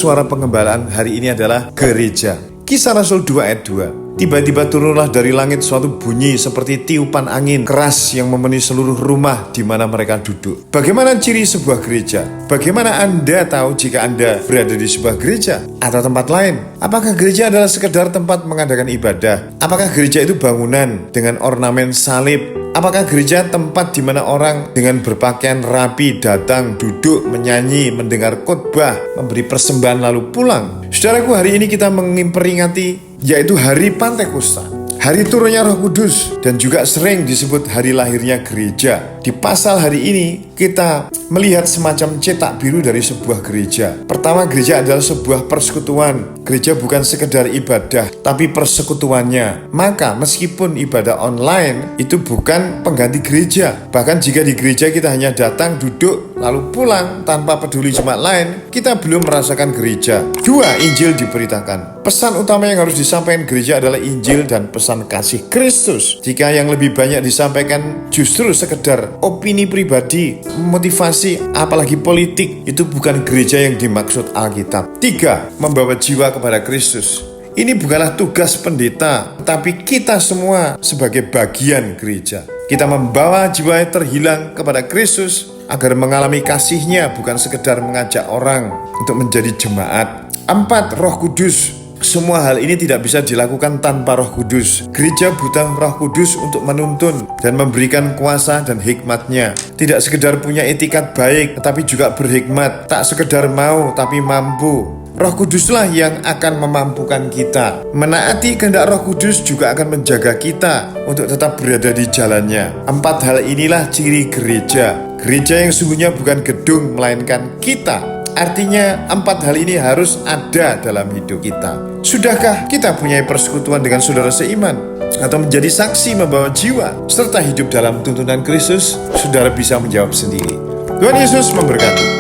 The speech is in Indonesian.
suara pengembalaan hari ini adalah gereja. Kisah Rasul 2 ayat 2. Tiba-tiba turunlah dari langit suatu bunyi seperti tiupan angin keras yang memenuhi seluruh rumah di mana mereka duduk. Bagaimana ciri sebuah gereja? Bagaimana Anda tahu jika Anda berada di sebuah gereja atau tempat lain? Apakah gereja adalah sekedar tempat mengadakan ibadah? Apakah gereja itu bangunan dengan ornamen salib? Apakah gereja tempat di mana orang dengan berpakaian rapi datang, duduk, menyanyi, mendengar khotbah, memberi persembahan lalu pulang? Saudaraku, hari ini kita memperingati yaitu hari Pentakosta, hari turunnya Roh Kudus, dan juga sering disebut hari lahirnya gereja. Di pasal hari ini kita melihat semacam cetak biru dari sebuah gereja. Pertama, gereja adalah sebuah persekutuan. Gereja bukan sekedar ibadah, tapi persekutuannya. Maka meskipun ibadah online itu bukan pengganti gereja. Bahkan jika di gereja kita hanya datang, duduk, lalu pulang tanpa peduli jemaat lain, kita belum merasakan gereja. 2. Injil diberitakan. Pesan utama yang harus disampaikan gereja adalah Injil dan pesan kasih Kristus. Jika yang lebih banyak disampaikan justru sekedar opini pribadi, motivasi, apalagi politik, itu bukan gereja yang dimaksud Alkitab. 3. Membawa jiwa kepada Kristus. Ini bukanlah tugas pendeta, tapi kita semua sebagai bagian gereja. Kita membawa jiwa yang terhilang kepada Kristus agar mengalami kasih-Nya, bukan sekedar mengajak orang untuk menjadi jemaat. 4. Roh Kudus. Semua hal ini tidak bisa dilakukan tanpa Roh Kudus. Gereja butuh Roh Kudus untuk menuntun dan memberikan kuasa dan hikmat-Nya. Tidak sekedar punya etikat baik, tetapi juga berhikmat. Tak sekedar mau, tapi mampu. Roh Kuduslah yang akan memampukan kita. Menaati kehendak Roh Kudus juga akan menjaga kita untuk tetap berada di jalannya. 4 hal inilah ciri gereja. Gereja yang sungguhnya bukan gedung, melainkan kita. Artinya 4 hal ini harus ada dalam hidup kita. Sudahkah kita punya persekutuan dengan saudara seiman? Atau menjadi saksi membawa jiwa serta hidup dalam tuntunan Kristus? Saudara bisa menjawab sendiri. Tuhan Yesus memberkati.